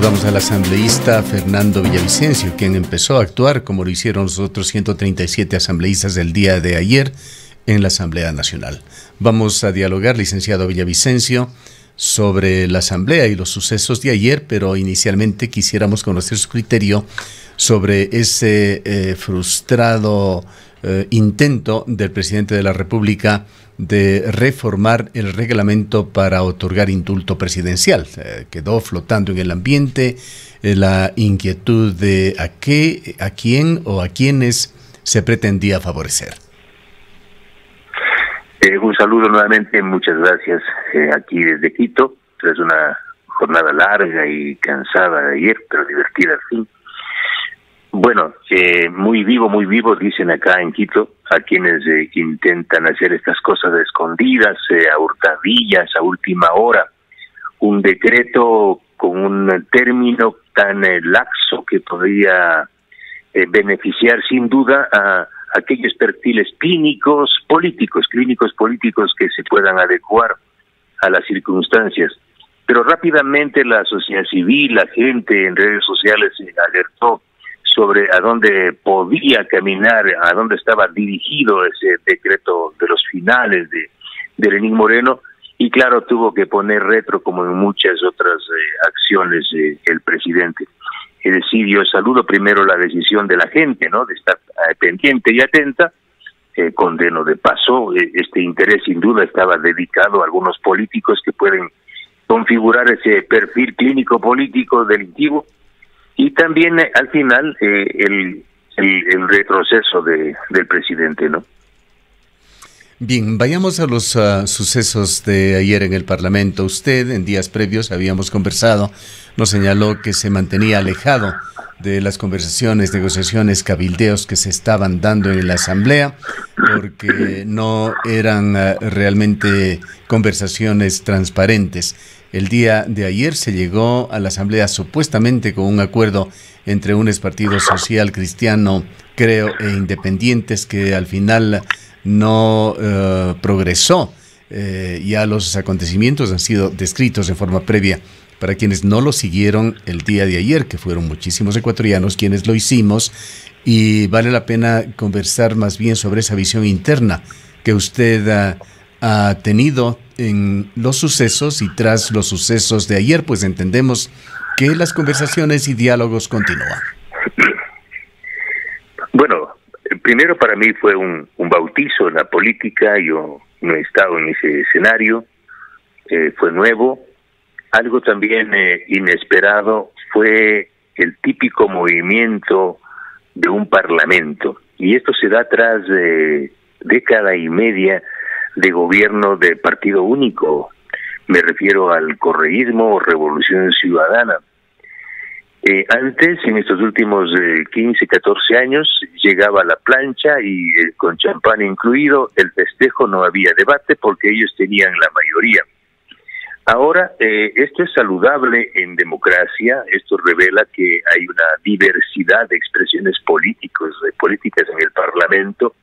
Saludamos al asambleísta Fernando Villavicencio, quien empezó a actuar como lo hicieron los otros 137 asambleístas del día de ayer en la Asamblea Nacional. Vamos a dialogar, licenciado Villavicencio, sobre la Asamblea y los sucesos de ayer, pero inicialmente quisiéramos conocer su criterio sobre ese frustrado intento del presidente de la República de reformar el reglamento para otorgar indulto presidencial. Quedó flotando en el ambiente la inquietud de a quién o a quiénes se pretendía favorecer. Un saludo nuevamente, muchas gracias aquí desde Quito, tras una jornada larga y cansada de ayer, pero divertida al fin. Bueno, muy vivo, dicen acá en Quito, a quienes intentan hacer estas cosas escondidas, a hurtadillas, a última hora. Un decreto con un término tan laxo que podría beneficiar sin duda a aquellos perfiles clínicos políticos que se puedan adecuar a las circunstancias. Pero rápidamente la sociedad civil, la gente en redes sociales se alertó sobre a dónde podía caminar, a dónde estaba dirigido ese decreto de los finales de Lenín Moreno, y claro, tuvo que poner retro como en muchas otras acciones el presidente. Es decir, yo saludo primero la decisión de la gente, ¿no?, de estar pendiente y atenta. Condeno de paso, este interés sin duda estaba dedicado a algunos políticos que pueden configurar ese perfil clínico político delictivo, y también al final el retroceso del presidente, ¿no? Bien, vayamos a los sucesos de ayer en el Parlamento. Usted, en días previos, habíamos conversado, nos señaló que se mantenía alejado de las conversaciones, negociaciones, cabildeos que se estaban dando en la Asamblea, porque no eran realmente conversaciones transparentes. El día de ayer se llegó a la Asamblea supuestamente con un acuerdo entre un partido social cristiano, creo, e independientes, que al final no progresó. Ya los acontecimientos han sido descritos en forma previa para quienes no lo siguieron el día de ayer, que fueron muchísimos ecuatorianos quienes lo hicimos, y vale la pena conversar más bien sobre esa visión interna que usted ha tenido en los sucesos, y tras los sucesos de ayer, pues entendemos que las conversaciones y diálogos continúan. Bueno, primero para mí fue un bautizo en la política. Yo no he estado en ese escenario, fue nuevo. Algo también inesperado fue el típico movimiento de un parlamento, y esto se da tras década y media de gobierno de partido único. Me refiero al correísmo o Revolución Ciudadana. Antes, en estos últimos 15, 14 años, llegaba la plancha y con champán incluido, el festejo, no había debate porque ellos tenían la mayoría. Ahora, esto es saludable en democracia. Esto revela que hay una diversidad de expresiones políticas en el Parlamento.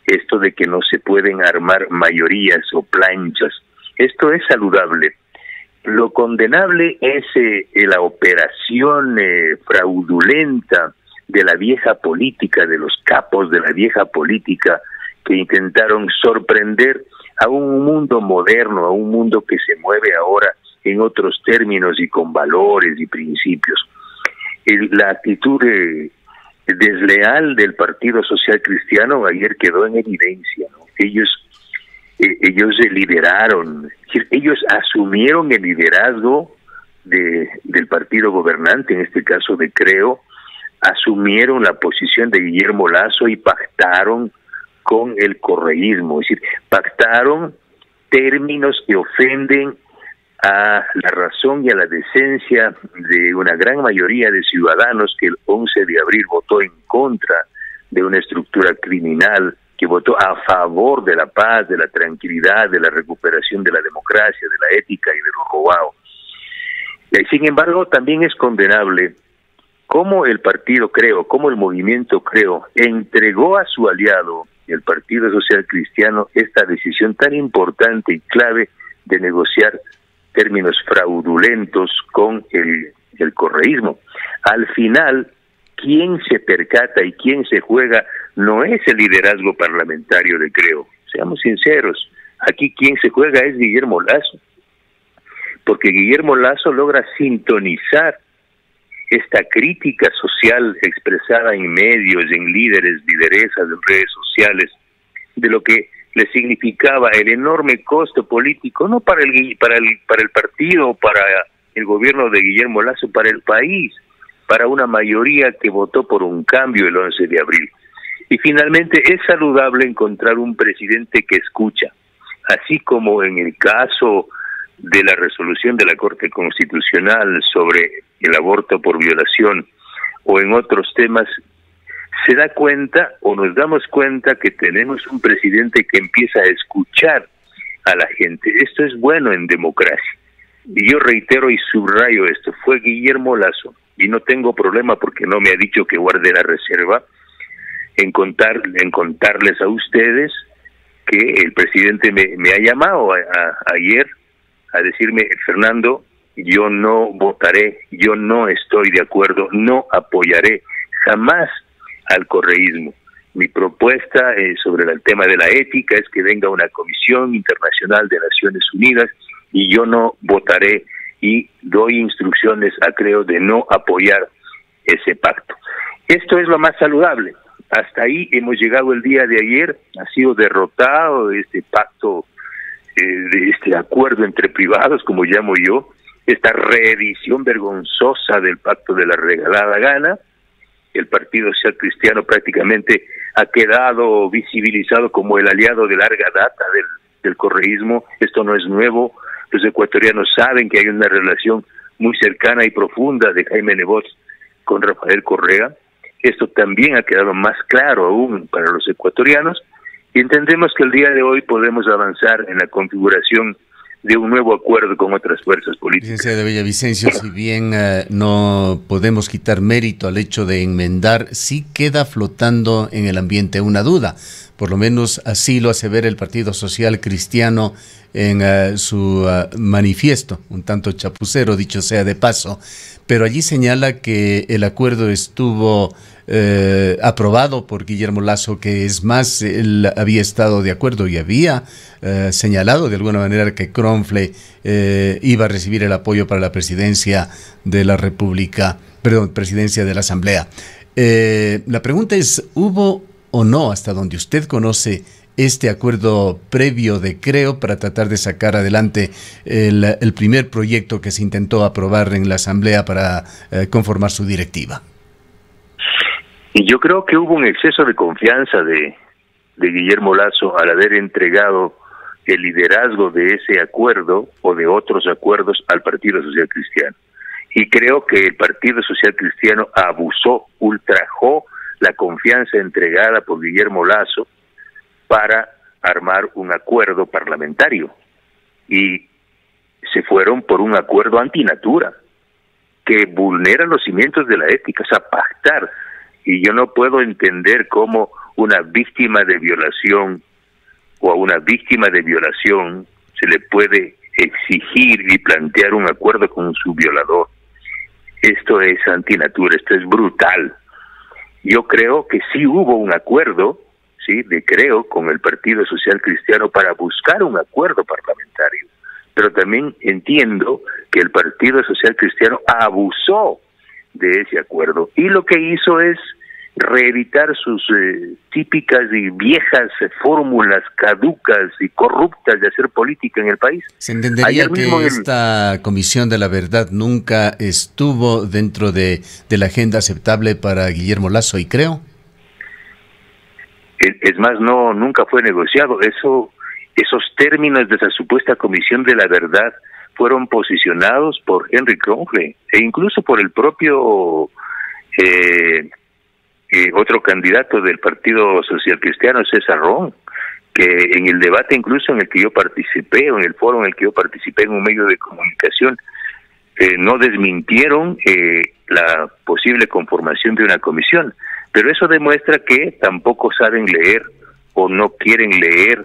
Esto de que no se pueden armar mayorías o planchas, esto es saludable. Lo condenable es la operación fraudulenta de la vieja política, de los capos de la vieja política, que intentaron sorprender a un mundo moderno, a un mundo que se mueve ahora en otros términos y con valores y principios. La actitud desleal del Partido Social Cristiano ayer quedó en evidencia, ¿no? Ellos lideraron, ellos asumieron el liderazgo del partido gobernante, en este caso de Creo, asumieron la posición de Guillermo Lasso y pactaron con el correísmo, es decir, pactaron términos que ofenden a la razón y a la decencia de una gran mayoría de ciudadanos que el 11 de abril votó en contra de una estructura criminal, que votó a favor de la paz, de la tranquilidad, de la recuperación de la democracia, de la ética y de lo robado. Sin embargo, también es condenable cómo el partido Creo, cómo el movimiento Creo entregó a su aliado, el Partido Social Cristiano, esta decisión tan importante y clave de negociar términos fraudulentos con el el correísmo. Al final, quien se percata y quien se juega no es el liderazgo parlamentario de Creo. Seamos sinceros, aquí quien se juega es Guillermo Lasso, porque Guillermo Lasso logra sintonizar esta crítica social expresada en medios, en líderes, lideresas, en redes sociales, de lo que le significaba el enorme costo político, no para el partido, para el gobierno de Guillermo Lasso, para el país, para una mayoría que votó por un cambio el 11 de abril. Y finalmente es saludable encontrar un presidente que escucha, así como en el caso de la resolución de la Corte Constitucional sobre el aborto por violación o en otros temas, se da cuenta o nos damos cuenta que tenemos un presidente que empieza a escuchar a la gente. Esto es bueno en democracia. Y yo reitero y subrayo esto, fue Guillermo Lasso, y no tengo problema porque no me ha dicho que guarde la reserva, en contarles a ustedes que el presidente me ha llamado ayer a decirme: Fernando, yo no votaré, yo no estoy de acuerdo, no apoyaré jamás al correísmo. Mi propuesta sobre el tema de la ética es que venga una comisión internacional de Naciones Unidas y yo no votaré, y doy instrucciones a Creo de no apoyar ese pacto. Esto es lo más saludable. Hasta ahí hemos llegado el día de ayer. Ha sido derrotado este pacto, de este acuerdo entre privados, como llamo yo, esta reedición vergonzosa del pacto de la regalada gana. El Partido Social Cristiano prácticamente ha quedado visibilizado como el aliado de larga data del correísmo. Esto no es nuevo. Los ecuatorianos saben que hay una relación muy cercana y profunda de Jaime Nebot con Rafael Correa. Esto también ha quedado más claro aún para los ecuatorianos, y entendemos que el día de hoy podemos avanzar en la configuración de un nuevo acuerdo con otras fuerzas políticas. Licenciado Villavicencio, si bien no podemos quitar mérito al hecho de enmendar, sí queda flotando en el ambiente una duda. Por lo menos así lo hace ver el Partido Social Cristiano en su manifiesto, un tanto chapucero, dicho sea de paso, pero allí señala que el acuerdo estuvo aprobado por Guillermo Lasso, que es más, él había estado de acuerdo y había señalado de alguna manera que Kronfle iba a recibir el apoyo para la presidencia de la República, perdón, presidencia de la Asamblea. La pregunta es, ¿hubo o no, hasta donde usted conoce, este acuerdo previo de Creo para tratar de sacar adelante el primer proyecto que se intentó aprobar en la Asamblea para conformar su directiva? Y yo creo que hubo un exceso de confianza de Guillermo Lasso al haber entregado el liderazgo de ese acuerdo o de otros acuerdos al Partido Social Cristiano. Y creo que el Partido Social Cristiano abusó, ultrajó la confianza entregada por Guillermo Lasso para armar un acuerdo parlamentario, y se fueron por un acuerdo antinatura que vulnera los cimientos de la ética, o sea, pactar. Y yo no puedo entender cómo una víctima de violación o a una víctima de violación se le puede exigir y plantear un acuerdo con su violador. Esto es antinatura, esto es brutal. Yo creo que sí hubo un acuerdo, sí, de Creo con el Partido Social Cristiano para buscar un acuerdo parlamentario, pero también entiendo que el Partido Social Cristiano abusó de ese acuerdo y lo que hizo es reeditar sus típicas y viejas fórmulas caducas y corruptas de hacer política en el país. ¿Se entendería que esta Comisión de la Verdad nunca estuvo dentro de la agenda aceptable para Guillermo Lasso y Creo? Es más, no, nunca fue negociado. Esos términos de esa supuesta Comisión de la Verdad fueron posicionados por Henry Kronfle e incluso por el propio otro candidato del Partido Social Cristiano, César Ron, que en el debate incluso en el que yo participé, o en el foro en el que yo participé en un medio de comunicación, no desmintieron la posible conformación de una comisión, pero eso demuestra que tampoco saben leer o no quieren leer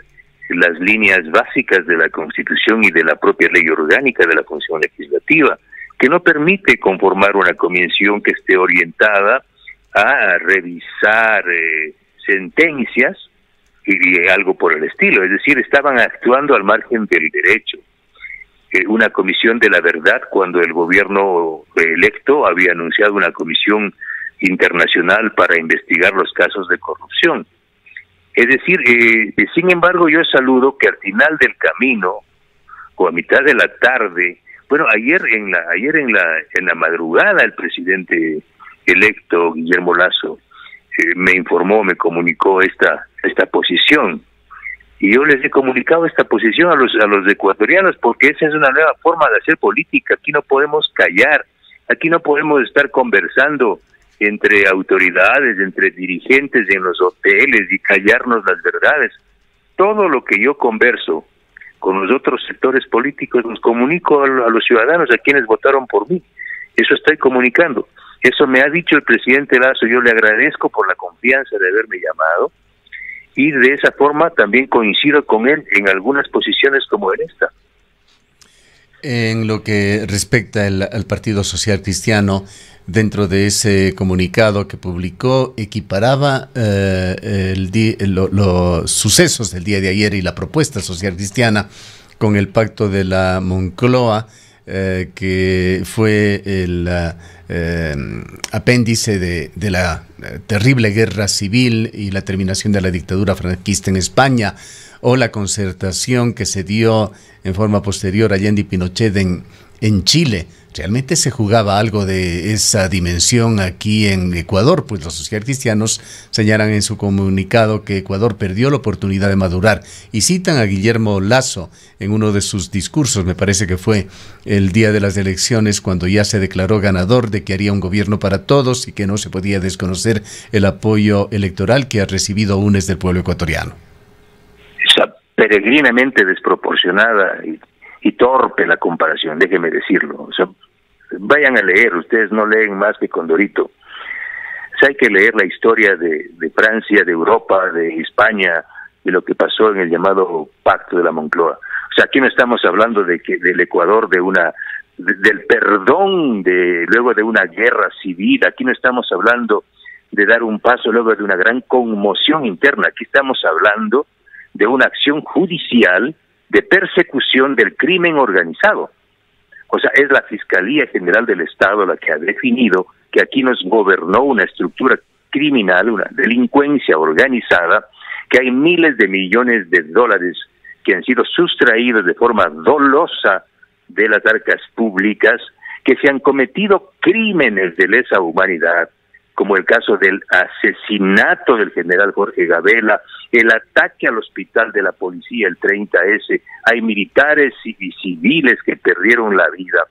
las líneas básicas de la Constitución y de la propia ley orgánica de la función legislativa, que no permite conformar una comisión que esté orientada a revisar sentencias y algo por el estilo. Es decir, estaban actuando al margen del derecho. Una comisión de la verdad, cuando el gobierno electo había anunciado una comisión internacional para investigar los casos de corrupción. Es decir, sin embargo, yo saludo que al final del camino, o a mitad de la tarde, bueno, ayer en la madrugada, el presidente electo, Guillermo Lasso, me informó, me comunicó esta posición. Y yo les he comunicado esta posición a los ecuatorianos, porque esa es una nueva forma de hacer política. Aquí no podemos callar, aquí no podemos estar conversando entre autoridades, entre dirigentes en los hoteles y callarnos las verdades. Todo lo que yo converso con los otros sectores políticos los comunico a los ciudadanos, a quienes votaron por mí. Eso estoy comunicando. Eso me ha dicho el presidente Lasso. Yo le agradezco por la confianza de haberme llamado, y de esa forma también coincido con él en algunas posiciones como en esta. En lo que respecta al Partido Social Cristiano, dentro de ese comunicado que publicó, equiparaba los sucesos del día de ayer y la propuesta social cristiana con el pacto de la Moncloa, que fue el apéndice de la terrible guerra civil y la terminación de la dictadura franquista en España, o la concertación que se dio en forma posterior a Allende y Pinochet en Chile. ¿Realmente se jugaba algo de esa dimensión aquí en Ecuador? Pues los socialcristianos señalan en su comunicado que Ecuador perdió la oportunidad de madurar, y citan a Guillermo Lasso en uno de sus discursos, me parece que fue el día de las elecciones, cuando ya se declaró ganador, de que haría un gobierno para todos y que no se podía desconocer el apoyo electoral que ha recibido UNES del pueblo ecuatoriano. Esa peregrinamente desproporcionada y torpe la comparación, déjeme decirlo. O sea, vayan a leer, ustedes no leen más que Condorito. O sea, hay que leer la historia de Francia, de Europa, de España, de lo que pasó en el llamado Pacto de la Moncloa. O sea, aquí no estamos hablando del Ecuador, del perdón luego de una guerra civil. Aquí no estamos hablando de dar un paso luego de una gran conmoción interna. Aquí estamos hablando de una acción judicial de persecución del crimen organizado. O sea, es la Fiscalía General del Estado la que ha definido que aquí nos gobernó una estructura criminal, una delincuencia organizada, que hay miles de millones de dólares que han sido sustraídos de forma dolosa de las arcas públicas, que se han cometido crímenes de lesa humanidad, como el caso del asesinato del general Jorge Gabela, el ataque al hospital de la policía, el 30S, hay militares y civiles que perdieron la vida.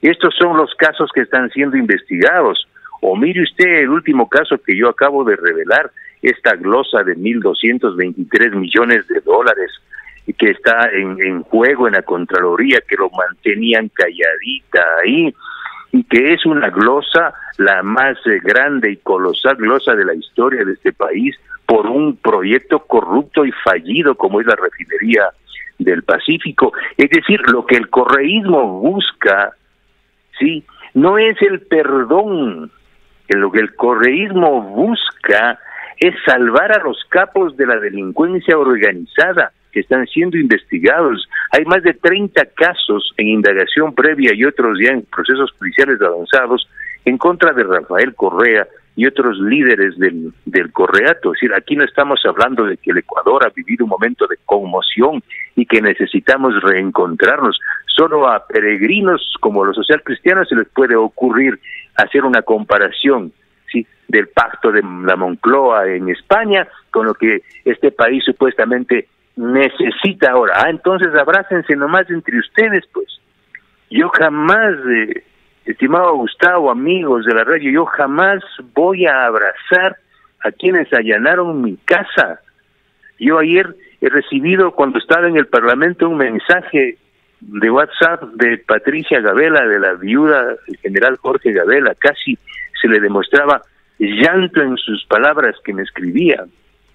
Estos son los casos que están siendo investigados. O mire usted el último caso que yo acabo de revelar, esta glosa de 1.223 millones de dólares que está en juego en la Contraloría, que lo mantenían calladita ahí, y que es una glosa, la más grande y colosal glosa de la historia de este país, por un proyecto corrupto y fallido como es la refinería del Pacífico. Es decir, lo que el correísmo busca, sí, no es el perdón. Lo que el correísmo busca es salvar a los capos de la delincuencia organizada que están siendo investigados. Hay más de 30 casos en indagación previa y otros ya en procesos judiciales avanzados en contra de Rafael Correa y otros líderes del Correato. Es decir, aquí no estamos hablando de que el Ecuador ha vivido un momento de conmoción y que necesitamos reencontrarnos. Solo a peregrinos como los socialcristianos se les puede ocurrir hacer una comparación, ¿sí?, del pacto de la Moncloa en España con lo que este país supuestamente necesita ahora. Entonces abrácense nomás entre ustedes, pues. Yo jamás, estimado Gustavo, amigos de la radio, yo jamás voy a abrazar a quienes allanaron mi casa. Yo ayer he recibido, cuando estaba en el Parlamento, un mensaje de WhatsApp de Patricia Gabela, de la viuda del general Jorge Gabela. Casi se le demostraba llanto en sus palabras que me escribía.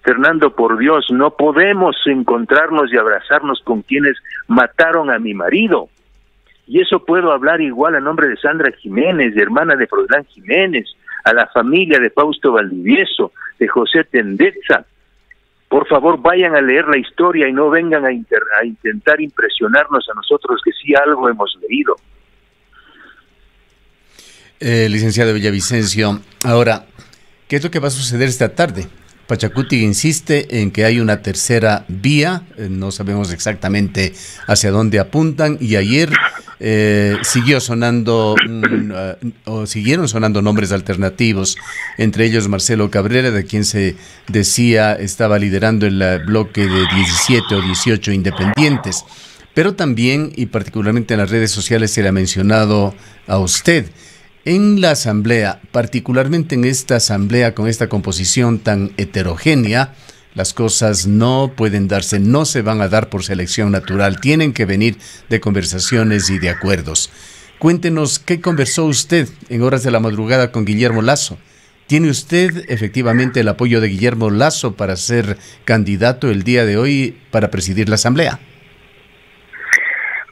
Fernando, por Dios, no podemos encontrarnos y abrazarnos con quienes mataron a mi marido. Y eso puedo hablar igual a nombre de Sandra Jiménez, de hermana de Froilán Jiménez, a la familia de Fausto Valdivieso, de José Tendetza. Por favor, vayan a leer la historia y no vengan a intentar impresionarnos a nosotros que sí algo hemos leído. Licenciado Villavicencio, ahora, ¿qué es lo que va a suceder esta tarde? Pachacuti insiste en que hay una tercera vía, no sabemos exactamente hacia dónde apuntan, y ayer siguieron sonando nombres alternativos, entre ellos Marcelo Cabrera, de quien se decía estaba liderando el bloque de 17 o 18 independientes, pero también, y particularmente en las redes sociales, se le ha mencionado a usted. En la asamblea, particularmente en esta asamblea con esta composición tan heterogénea, las cosas no pueden darse, no se van a dar por selección natural, tienen que venir de conversaciones y de acuerdos. Cuéntenos, ¿qué conversó usted en horas de la madrugada con Guillermo Lasso? ¿Tiene usted efectivamente el apoyo de Guillermo Lasso para ser candidato el día de hoy para presidir la asamblea?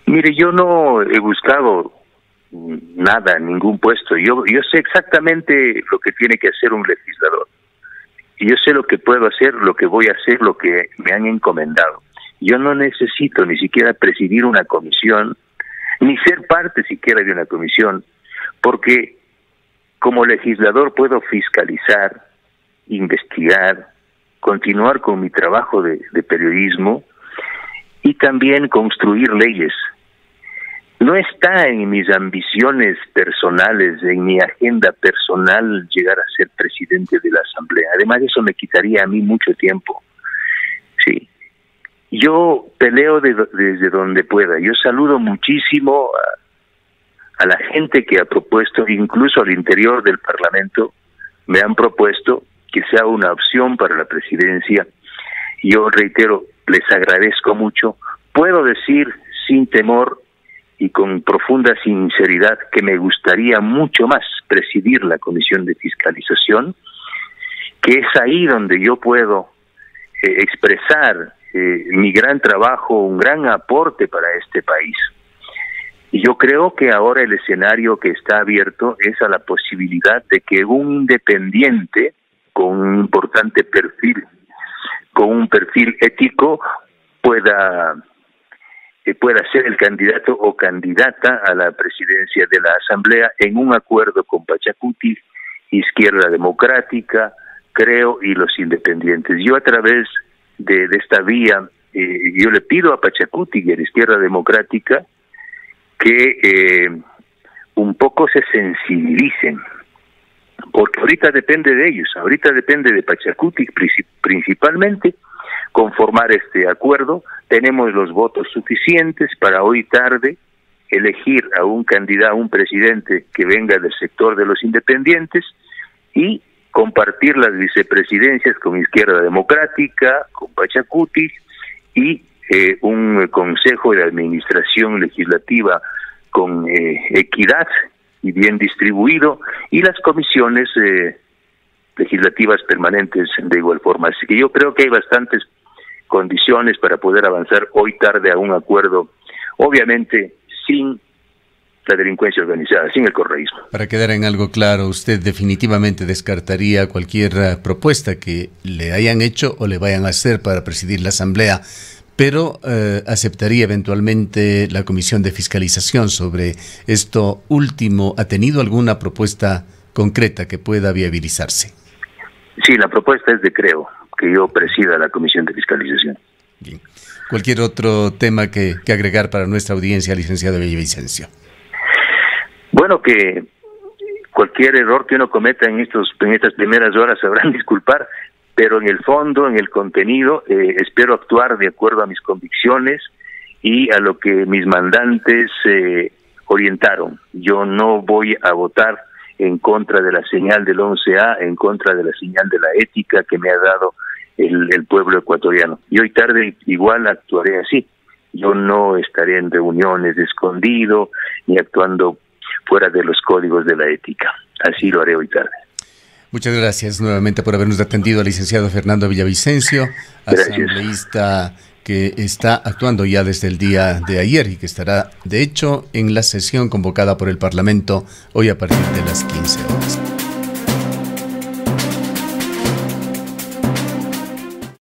Mire, yo no he buscado nada, ningún puesto. Yo sé exactamente lo que tiene que hacer un legislador. Y yo sé lo que puedo hacer, lo que voy a hacer, lo que me han encomendado. Yo no necesito ni siquiera presidir una comisión, ni ser parte siquiera de una comisión, porque como legislador puedo fiscalizar, investigar, continuar con mi trabajo de periodismo y también construir leyes. No está en mis ambiciones personales, en mi agenda personal llegar a ser presidente de la Asamblea. Además, eso me quitaría a mí mucho tiempo. Sí. Yo peleo desde donde pueda. Yo saludo muchísimo a la gente que ha propuesto, incluso al interior del Parlamento, me han propuesto que sea una opción para la presidencia. Yo reitero, les agradezco mucho. Puedo decir sin temor y con profunda sinceridad que me gustaría mucho más presidir la Comisión de Fiscalización, que es ahí donde yo puedo expresar mi gran trabajo, un gran aporte para este país. Y yo creo que ahora el escenario que está abierto es a la posibilidad de que un independiente con un importante perfil, con un perfil ético, pueda ser el candidato o candidata a la presidencia de la Asamblea en un acuerdo con Pachacuti, Izquierda Democrática, Creo y los independientes. Yo a través de esta vía, yo le pido a Pachacuti y a la Izquierda Democrática que un poco se sensibilicen, porque ahorita depende de ellos, ahorita depende de Pachacuti principalmente conformar este acuerdo. Tenemos los votos suficientes para hoy tarde elegir a un candidato, a un presidente que venga del sector de los independientes y compartir las vicepresidencias con Izquierda Democrática, con Pachacuti y un consejo de administración legislativa con equidad y bien distribuido, y las comisiones legislativas permanentes de igual forma. Así que yo creo que hay bastantes condiciones para poder avanzar hoy tarde a un acuerdo, obviamente sin la delincuencia organizada, sin el correísmo. Para quedar en algo claro, usted definitivamente descartaría cualquier propuesta que le hayan hecho o le vayan a hacer para presidir la Asamblea, pero aceptaría eventualmente la Comisión de Fiscalización sobre esto último. ¿Ha tenido alguna propuesta concreta que pueda viabilizarse? Sí, la propuesta es de Creo, que yo presida la Comisión de Fiscalización. Bien. ¿Cualquier otro tema que agregar para nuestra audiencia, licenciado Villavicencio? Bueno, que cualquier error que uno cometa en estas primeras horas sabrán disculpar, pero en el fondo, en el contenido, espero actuar de acuerdo a mis convicciones y a lo que mis mandantes orientaron. Yo no voy a votar en contra de la señal del 11A, en contra de la señal de la ética que me ha dado el pueblo ecuatoriano. Y hoy tarde igual actuaré así. Yo no estaré en reuniones de escondido, ni actuando fuera de los códigos de la ética. Así lo haré hoy tarde. Muchas gracias nuevamente por habernos atendido al licenciado Fernando Villavicencio, asambleísta que que está actuando ya desde el día de ayer y que estará, de hecho, en la sesión convocada por el Parlamento hoy a partir de las 15 horas.